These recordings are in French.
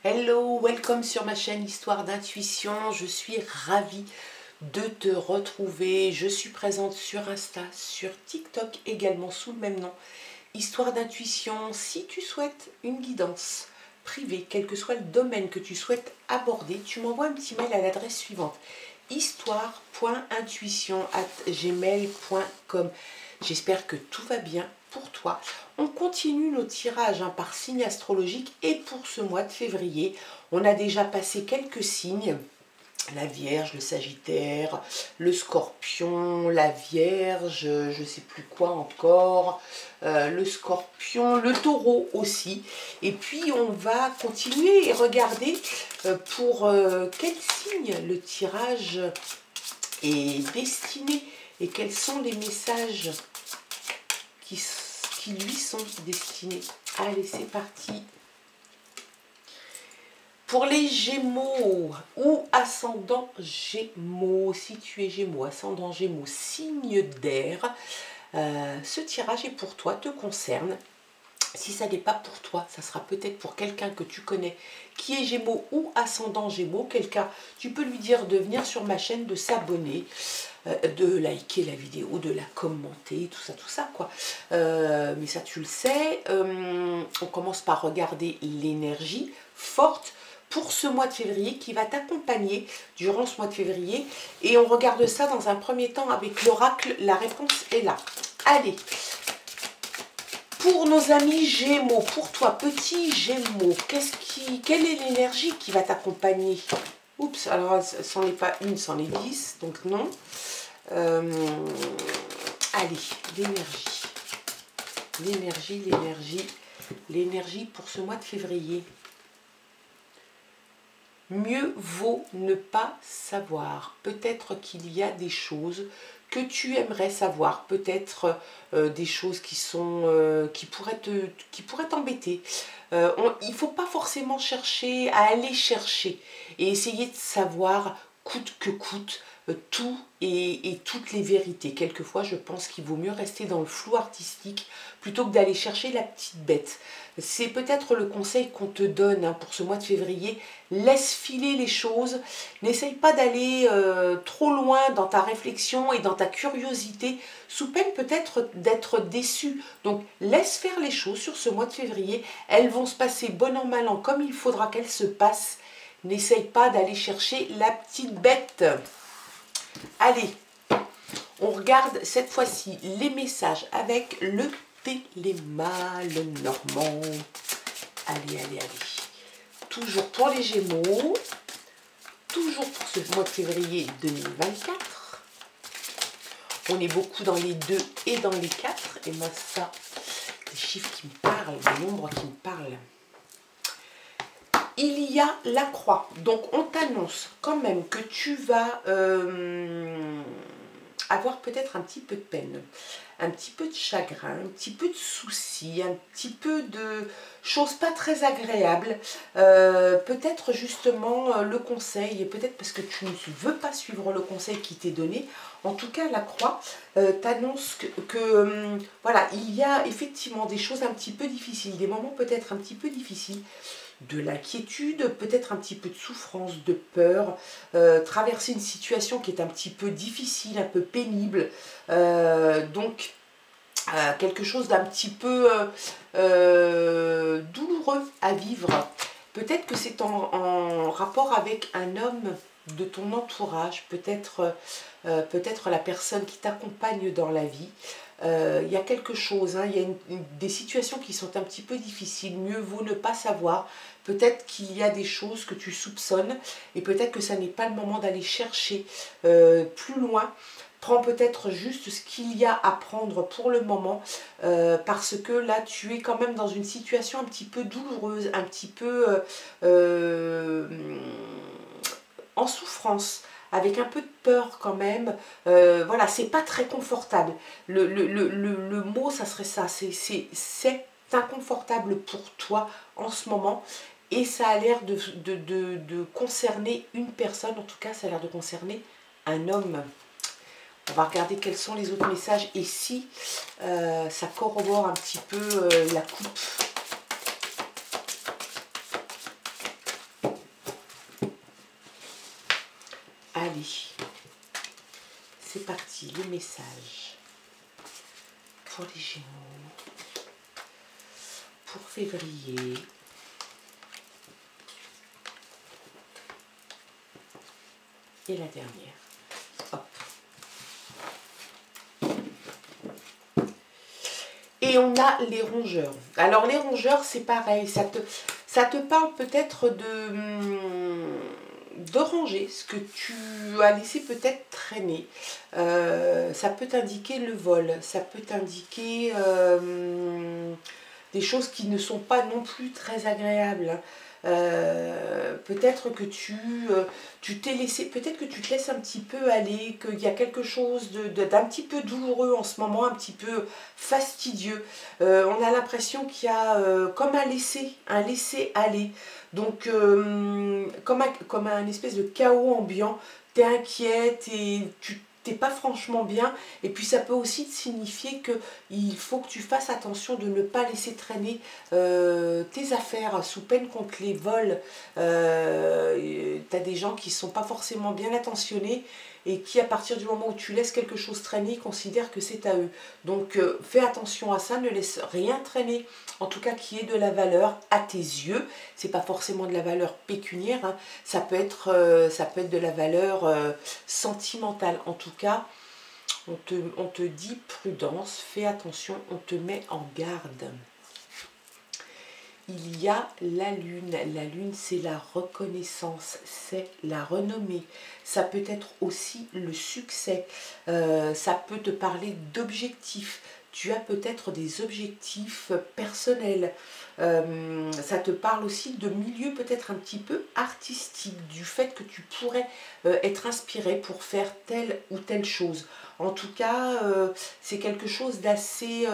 Hello, welcome sur ma chaîne Histoire d'intuition. Je suis ravie de te retrouver. Je suis présente sur Insta, sur TikTok également sous le même nom. Histoire d'intuition, si tu souhaites une guidance privée, quel que soit le domaine que tu souhaites aborder, tu m'envoies un petit mail à l'adresse suivante: histoire.intuition@gmail.com. J'espère que tout va bien pour toi. On continue nos tirages par signe astrologique et pour ce mois de février, on a déjà passé quelques signes. La Vierge, le Sagittaire, le Scorpion, la Vierge, je ne sais plus quoi encore, le Scorpion, le Taureau aussi. Et puis on va continuer et regarder pour quel signe le tirage est destiné et quels sont les messages qui lui sont destinés. Allez, c'est parti. Pour les Gémeaux ou ascendant Gémeaux, si tu es Gémeaux, ascendant Gémeaux, signe d'air, ce tirage est pour toi, te concerne. Si ça n'est pas pour toi, ça sera peut-être pour quelqu'un que tu connais qui est Gémeaux ou ascendant Gémeaux. Quelqu'un, tu peux lui dire de venir sur ma chaîne, de s'abonner, de liker la vidéo, de la commenter, tout ça quoi. Mais ça tu le sais. On commence par regarder l'énergie forte pour ce mois de février qui va t'accompagner durant ce mois de février. Et on regarde ça dans un premier temps avec l'oracle. La réponse est là. Allez, pour nos amis Gémeaux, pour toi petit Gémeaux, quelle est l'énergie qui va t'accompagner? Oups, alors c'en est pas une, c'en est 10, donc non. Allez, l'énergie pour ce mois de février. Mieux vaut ne pas savoir. Peut-être qu'il y a des choses que tu aimerais savoir, peut-être des choses qui pourraient t'embêter. Il ne faut pas forcément chercher à aller chercher et essayer de savoir coûte que coûte tout et toutes les vérités. Quelquefois, je pense qu'il vaut mieux rester dans le flou artistique plutôt que d'aller chercher la petite bête. C'est peut-être le conseil qu'on te donne pour ce mois de février. Laisse filer les choses. N'essaye pas d'aller trop loin dans ta réflexion et dans ta curiosité, sous peine peut-être d'être déçu. Donc, laisse faire les choses sur ce mois de février. Elles vont se passer bon an, mal an, comme il faudra qu'elles se passent. N'essaye pas d'aller chercher la petite bête. Allez, on regarde cette fois-ci les messages avec le Téléma, le Normand. Allez. Toujours pour les Gémeaux, toujours pour ce mois de février 2024. On est beaucoup dans les 2 et dans les 4. Et moi, ça, des chiffres qui me parlent, des nombres qui me parlent. Il y a la croix. Donc, on t'annonce quand même que tu vas avoir peut-être un petit peu de peine, un petit peu de chagrin, un petit peu de soucis, un petit peu de choses pas très agréables. Peut-être justement le conseil, et peut-être parce que tu ne veux pas suivre le conseil qui t'est donné. En tout cas, la croix t'annonce que voilà, il y a effectivement des choses un petit peu difficiles, des moments peut-être un petit peu difficiles, de l'inquiétude, peut-être un petit peu de souffrance, de peur, traverser une situation qui est un petit peu difficile, un peu pénible, donc quelque chose d'un petit peu douloureux à vivre. Peut-être que c'est en rapport avec un homme de ton entourage, peut-être la personne qui t'accompagne dans la vie. Il y a quelque chose, il y a des situations qui sont un petit peu difficiles, mieux vaut ne pas savoir. Peut-être qu'il y a des choses que tu soupçonnes et peut-être que ça n'est pas le moment d'aller chercher plus loin. Prends peut-être juste ce qu'il y a à prendre pour le moment parce que là tu es quand même dans une situation un petit peu douloureuse, un petit peu en souffrance, avec un peu de peur quand même. Voilà, c'est pas très confortable. Le mot, ça serait ça, c'est inconfortable pour toi en ce moment. Et ça a l'air de concerner une personne, en tout cas ça a l'air de concerner un homme. On va regarder quels sont les autres messages et si ça corrobore un petit peu la coupe. Allez, c'est parti, les messages pour les Gémeaux, pour février. Et la dernière. Hop. Et on a les rongeurs. Alors les rongeurs, c'est pareil. Ça te parle peut-être de ranger ce que tu as laissé peut-être traîner. Ça peut t'indiquer le vol. Ça peut t'indiquer des choses qui ne sont pas non plus très agréables. Peut-être que tu t'es laissé, peut-être que tu te laisses un petit peu aller, qu'il y a quelque chose d'un petit peu douloureux en ce moment, un petit peu fastidieux. On a l'impression qu'il y a comme un laisser aller. Donc comme un espèce de chaos ambiant, tu es inquiète et tu t'es pas franchement bien, et puis ça peut aussi signifier qu'il faut que tu fasses attention de ne pas laisser traîner tes affaires sous peine qu'on te les vole. Tu as des gens qui ne sont pas forcément bien attentionnés et qui, à partir du moment où tu laisses quelque chose traîner, considèrent que c'est à eux. Donc fais attention à ça, ne laisse rien traîner, en tout cas qui ait de la valeur à tes yeux. C'est pas forcément de la valeur pécuniaire, hein. Ça peut être de la valeur sentimentale. En tout cas, on te dit prudence, fais attention, on te met en garde. Il y a la lune. La lune, c'est la reconnaissance, c'est la renommée. Ça peut être aussi le succès. Ça peut te parler d'objectifs. Tu as peut-être des objectifs personnels. Ça te parle aussi de milieu peut-être un petit peu artistique, du fait que tu pourrais être inspiré pour faire telle ou telle chose. En tout cas, c'est quelque chose d'assez...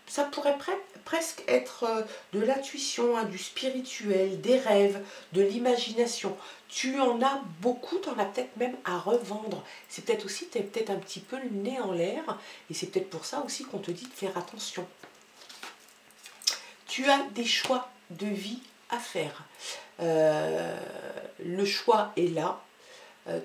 ça pourrait presque être de l'intuition, hein, du spirituel, des rêves, de l'imagination. Tu en as beaucoup, tu en as peut-être même à revendre. C'est peut-être aussi, tu es peut-être un petit peu le nez en l'air, et c'est peut-être pour ça aussi qu'on te dit de faire attention. Tu as des choix de vie à faire. Le choix est là.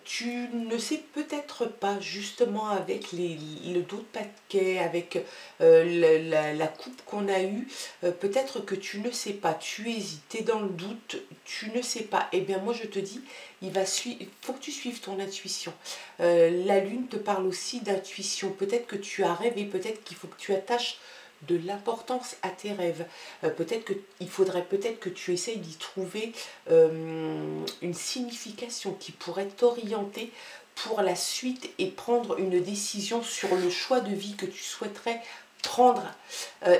Tu ne sais peut-être pas, justement avec le dos de paquet, avec la coupe qu'on a eue, peut-être que tu ne sais pas, tu hésites, tu es dans le doute, tu ne sais pas. Eh bien moi je te dis, il faut que tu suives ton intuition. La lune te parle aussi d'intuition. Peut-être que tu as rêvé, peut-être qu'il faut que tu attaches de l'importance à tes rêves. Peut-être qu'il faudrait peut-être que tu essayes d'y trouver une signification qui pourrait t'orienter pour la suite et prendre une décision sur le choix de vie que tu souhaiterais prendre.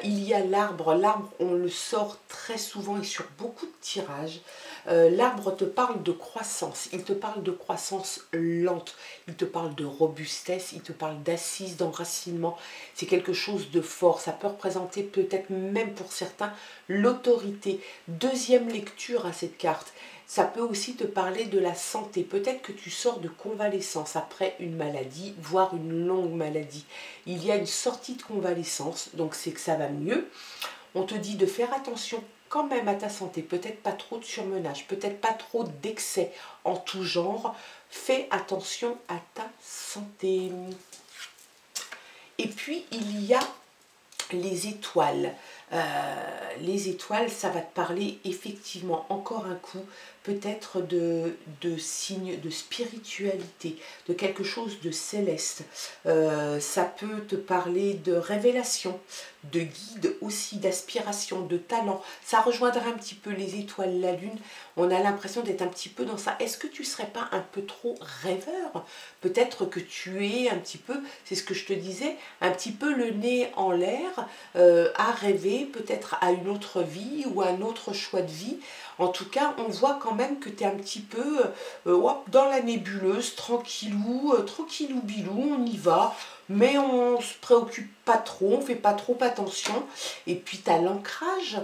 Il y a l'arbre. L'arbre, on le sort très souvent et sur beaucoup de tirages. L'arbre te parle de croissance, il te parle de croissance lente, il te parle de robustesse, il te parle d'assise, d'enracinement. C'est quelque chose de fort, ça peut représenter peut-être même pour certains l'autorité. Deuxième lecture à cette carte. Ça peut aussi te parler de la santé. Peut-être que tu sors de convalescence après une maladie, voire une longue maladie. Il y a une sortie de convalescence, donc c'est que ça va mieux. On te dit de faire attention quand même à ta santé. Peut-être pas trop de surmenage, peut-être pas trop d'excès en tout genre. Fais attention à ta santé. Et puis, il y a les étoiles. Les étoiles, ça va te parler effectivement encore un coup peut-être de signes de spiritualité, de quelque chose de céleste. Ça peut te parler de révélation, de guide aussi, d'aspiration, de talent. Ça rejoindra un petit peu les étoiles, la lune. On a l'impression d'être un petit peu dans ça. Est-ce que tu ne serais pas un peu trop rêveur? Peut-être que tu es un petit peu, c'est ce que je te disais, un petit peu le nez en l'air, à rêver peut-être à une autre vie ou à un autre choix de vie. En tout cas, on voit quand même que tu es un petit peu dans la nébuleuse, tranquillou, tranquillou bilou, on y va, mais on ne se préoccupe pas trop, on ne fait pas trop attention. Et puis tu as l'ancrage.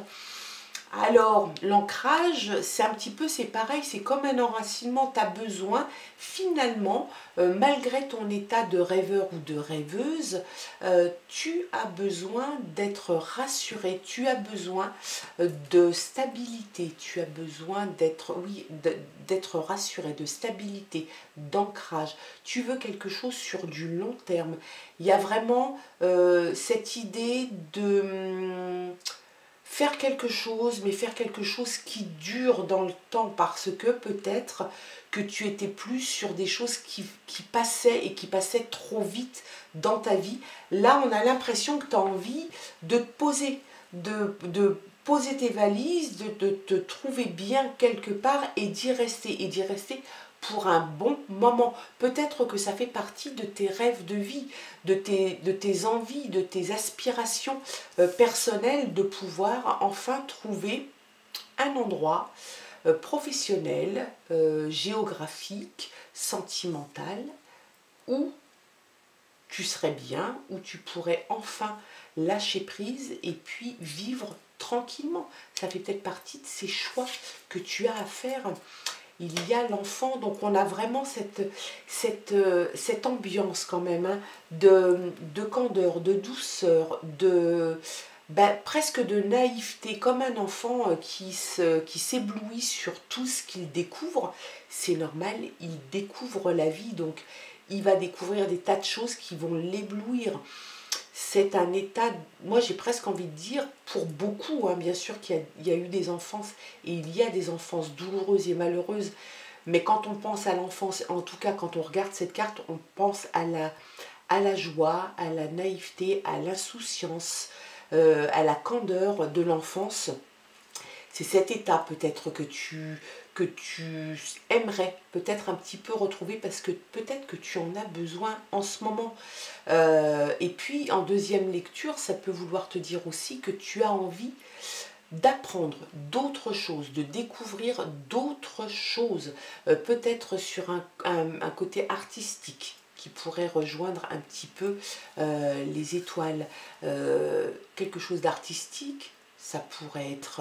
Alors, l'ancrage, c'est un petit peu, c'est pareil, c'est comme un enracinement, tu as besoin, finalement, malgré ton état de rêveur ou de rêveuse, tu as besoin d'être rassuré, tu as besoin de stabilité, tu as besoin d'être, oui, d'être rassuré, de stabilité, d'ancrage. Tu veux quelque chose sur du long terme. Il y a vraiment cette idée de faire quelque chose, mais faire quelque chose qui dure dans le temps, parce que peut-être que tu étais plus sur des choses qui passaient et qui passaient trop vite dans ta vie. Là, on a l'impression que tu as envie de te poser, de poser tes valises, de te trouver bien quelque part et d'y rester pour un bon moment. Peut-être que ça fait partie de tes rêves de vie, de tes envies, de tes aspirations personnelles, de pouvoir enfin trouver un endroit professionnel, géographique, sentimental, où tu serais bien, où tu pourrais enfin lâcher prise et puis vivre tranquillement. Ça fait peut-être partie de ces choix que tu as à faire. Il y a l'enfant, donc on a vraiment cette ambiance quand même, hein, de candeur, de douceur, presque de naïveté, comme un enfant qui s'éblouit sur tout ce qu'il découvre. C'est normal, il découvre la vie, donc il va découvrir des tas de choses qui vont l'éblouir. C'est un état, moi j'ai presque envie de dire, pour beaucoup, hein, bien sûr qu'il y a eu des enfances, et il y a des enfances douloureuses et malheureuses, mais quand on pense à l'enfance, en tout cas quand on regarde cette carte, on pense à la joie, à la naïveté, à l'insouciance, à la candeur de l'enfance. C'est cet état peut-être que tu aimerais peut-être un petit peu retrouver, parce que peut-être que tu en as besoin en ce moment. Et puis en deuxième lecture, ça peut vouloir te dire aussi que tu as envie d'apprendre d'autres choses, de découvrir d'autres choses, peut-être sur un côté artistique qui pourrait rejoindre un petit peu les étoiles. Quelque chose d'artistique, ça pourrait être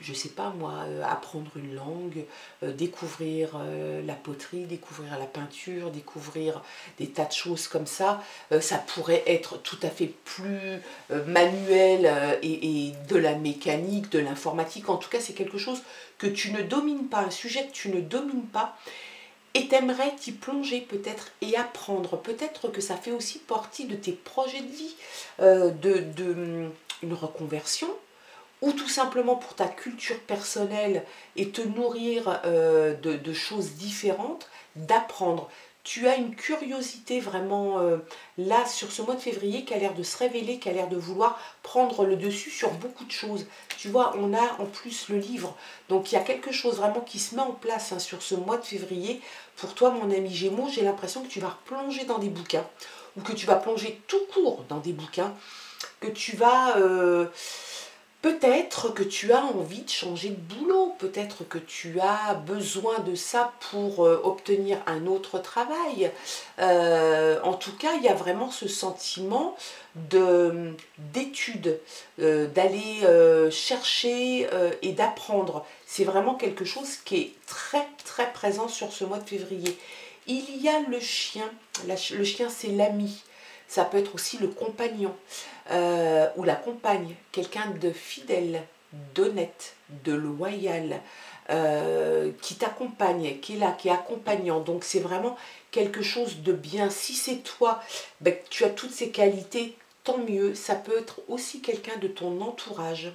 je sais pas moi, apprendre une langue, découvrir la poterie, découvrir la peinture, découvrir des tas de choses comme ça. Ça pourrait être tout à fait plus manuel et de la mécanique, de l'informatique. En tout cas, c'est quelque chose que tu ne domines pas, un sujet que tu ne domines pas. Et t'aimerais t'y plonger peut-être et apprendre. Peut-être que ça fait aussi partie de tes projets de vie, une reconversion, ou tout simplement pour ta culture personnelle et te nourrir de choses différentes, d'apprendre. Tu as une curiosité vraiment là sur ce mois de février qui a l'air de se révéler, qui a l'air de vouloir prendre le dessus sur beaucoup de choses. Tu vois, on a en plus le livre, donc il y a quelque chose vraiment qui se met en place, hein, sur ce mois de février. Pour toi, mon ami Gémeaux, j'ai l'impression que tu vas replonger dans des bouquins, ou que tu vas plonger tout court dans des bouquins, que tu vas... peut-être que tu as envie de changer de boulot, peut-être que tu as besoin de ça pour obtenir un autre travail. En tout cas, il y a vraiment ce sentiment d'étude, d'aller chercher et d'apprendre. C'est vraiment quelque chose qui est très très présent sur ce mois de février. Il y a le chien. Le chien, c'est l'ami. Ça peut être aussi le compagnon ou la compagne, quelqu'un de fidèle, d'honnête, de loyal, qui t'accompagne, qui est là, qui est accompagnant. Donc c'est vraiment quelque chose de bien. Si c'est toi, ben, tu as toutes ces qualités, tant mieux. Ça peut être aussi quelqu'un de ton entourage,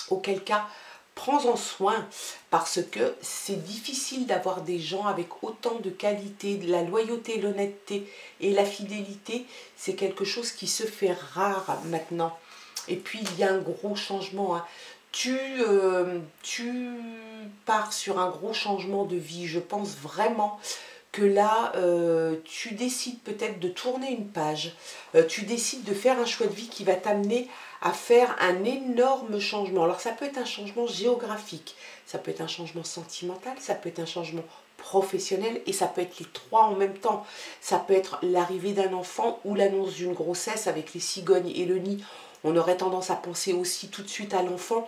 auquel cas prends-en soin, parce que c'est difficile d'avoir des gens avec autant de qualités. La loyauté, l'honnêteté et la fidélité, c'est quelque chose qui se fait rare maintenant. Et puis il y a un gros changement, hein. Tu pars sur un gros changement de vie. Je pense vraiment que là, tu décides peut-être de tourner une page, tu décides de faire un choix de vie qui va t'amener à faire un énorme changement. Alors ça peut être un changement géographique, ça peut être un changement sentimental, ça peut être un changement professionnel, et ça peut être les trois en même temps. Ça peut être l'arrivée d'un enfant ou l'annonce d'une grossesse avec les cigognes et le nid. On aurait tendance à penser aussi tout de suite à l'enfant.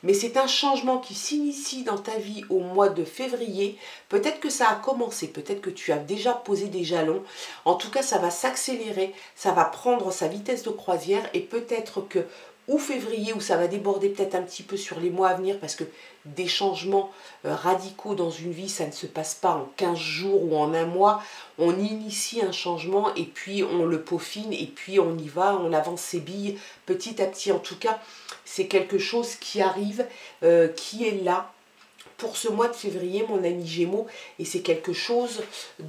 Mais c'est un changement qui s'initie dans ta vie au mois de février. Peut-être que ça a commencé, peut-être que tu as déjà posé des jalons. En tout cas, ça va s'accélérer, ça va prendre sa vitesse de croisière et peut-être que ou février, où ça va déborder peut-être un petit peu sur les mois à venir, parce que des changements radicaux dans une vie, ça ne se passe pas en 15 jours ou en un mois. On initie un changement et puis on le peaufine et puis on y va, on avance ses billes petit à petit. En tout cas, c'est quelque chose qui arrive, qui est là pour ce mois de février, mon ami Gémeaux, et c'est quelque chose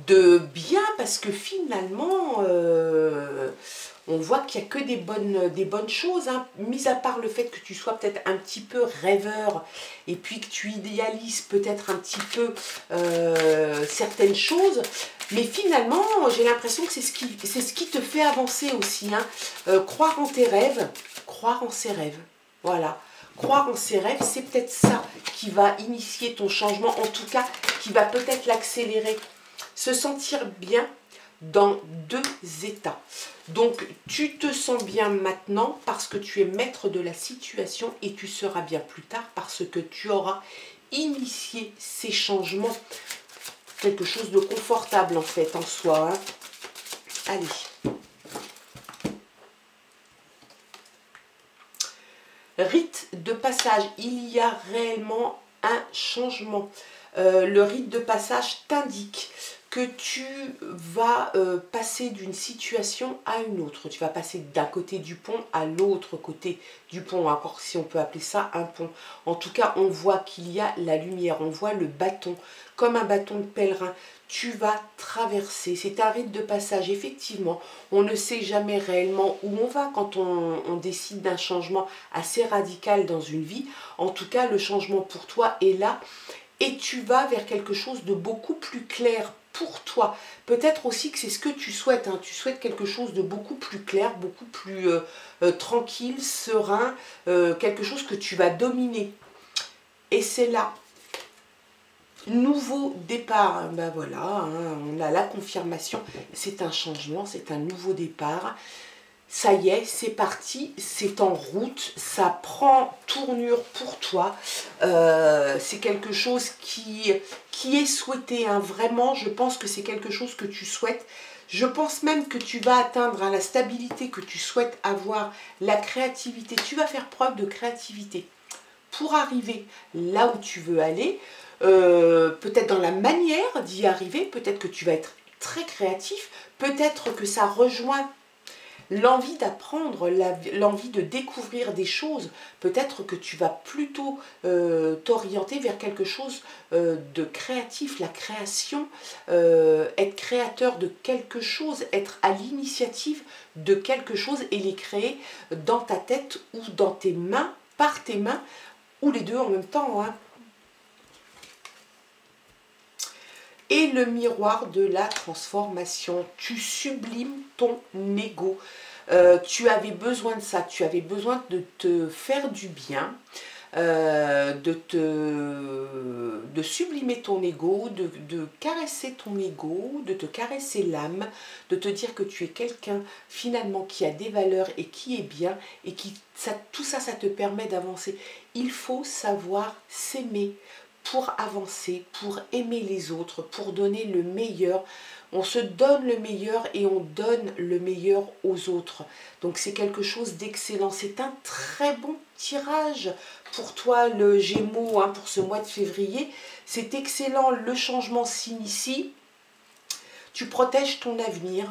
de bien parce que finalement, on voit qu'il n'y a que des bonnes choses, hein, mis à part le fait que tu sois peut-être un petit peu rêveur et puis que tu idéalises peut-être un petit peu certaines choses, mais finalement, j'ai l'impression que c'est ce qui te fait avancer aussi, hein. Croire en tes rêves, croire en ses rêves, voilà. Croire en ses rêves, c'est peut-être ça qui va initier ton changement, en tout cas, qui va peut-être l'accélérer. Se sentir bien dans 2 états. Donc, tu te sens bien maintenant parce que tu es maître de la situation et tu seras bien plus tard parce que tu auras initié ces changements. Quelque chose de confortable, en fait, en soi, hein. Allez. Rite de passage, il y a réellement un changement. Le rite de passage t'indique que tu vas passer d'une situation à une autre. Tu vas passer d'un côté du pont à l'autre côté du pont, encore si on peut appeler ça un pont. En tout cas, on voit qu'il y a la lumière, on voit le bâton, comme un bâton de pèlerin. Tu vas traverser, c'est un rite de passage, effectivement. On ne sait jamais réellement où on va quand on décide d'un changement assez radical dans une vie. En tout cas, le changement pour toi est là et tu vas vers quelque chose de beaucoup plus clair pour toi. Peut-être aussi que c'est ce que tu souhaites, hein. Tu souhaites quelque chose de beaucoup plus clair, beaucoup plus tranquille, serein, quelque chose que tu vas dominer. Et c'est là. Nouveau départ, ben voilà, hein, on a la confirmation, c'est un changement, c'est un nouveau départ. Ça y est, c'est parti, c'est en route, ça prend tournure pour toi. C'est quelque chose qui est souhaité, hein, vraiment, je pense que c'est quelque chose que tu souhaites. Je pense même que tu vas atteindre, hein, la stabilité que tu souhaites avoir, la créativité. Tu vas faire preuve de créativité pour arriver là où tu veux aller. Peut-être dans la manière d'y arriver, peut-être que tu vas être très créatif, peut-être que ça rejoint l'envie d'apprendre, l'envie de découvrir des choses. Peut-être que tu vas plutôt t'orienter vers quelque chose de créatif, la création, être créateur de quelque chose, être à l'initiative de quelque chose et les créer dans ta tête ou dans tes mains, par tes mains, ou les deux en même temps, hein. Et le miroir de la transformation. Tu sublimes ton ego. Tu avais besoin de ça. Tu avais besoin de te faire du bien, de sublimer ton ego, de caresser ton ego, de te caresser l'âme, de te dire que tu es quelqu'un finalement qui a des valeurs et qui est bien et tout ça, ça te permet d'avancer. Il faut savoir s'aimer pour avancer, pour aimer les autres, pour donner le meilleur. On se donne le meilleur et on donne le meilleur aux autres. Donc c'est quelque chose d'excellent. C'est un très bon tirage pour toi, le Gémeaux, hein, pour ce mois de février. C'est excellent, le changement s'initie. Tu protèges ton avenir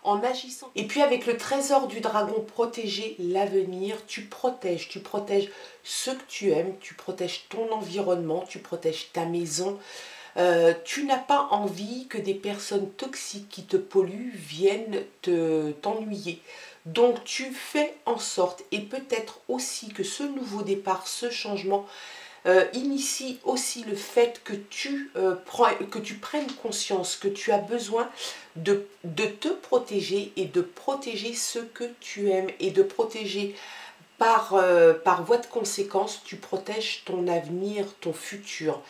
en agissant. Et puis avec le trésor du dragon, protéger l'avenir, tu protèges ce que tu aimes, tu protèges ton environnement, tu protèges ta maison. Tu n'as pas envie que des personnes toxiques qui te polluent viennent t'ennuyer. Donc tu fais en sorte, et peut-être aussi que ce nouveau départ, ce changement, initie aussi le fait que tu prennes conscience que tu as besoin de te protéger et de protéger ce que tu aimes et de protéger par voie de conséquence, tu protèges ton avenir, ton futur.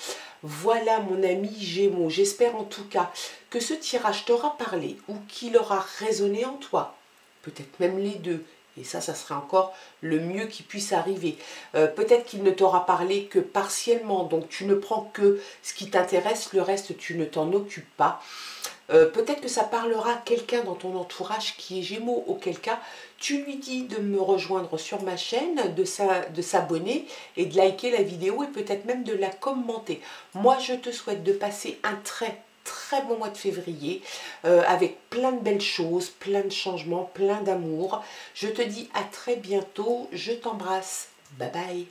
Voilà mon ami Gémeaux, j'espère en tout cas que ce tirage t'aura parlé ou qu'il aura résonné en toi, peut-être même les deux, Et ça serait encore le mieux qui puisse arriver. Peut-être qu'il ne t'aura parlé que partiellement, donc tu ne prends que ce qui t'intéresse, le reste tu ne t'en occupes pas. Peut-être que ça parlera à quelqu'un dans ton entourage qui est Gémeaux, auquel cas tu lui dis de me rejoindre sur ma chaîne, de s'abonner et de liker la vidéo et peut-être même de la commenter. Moi je te souhaite de passer un très bon mois de février avec plein de belles choses, plein de changements, plein d'amour. Je te dis à très bientôt, je t'embrasse, bye bye.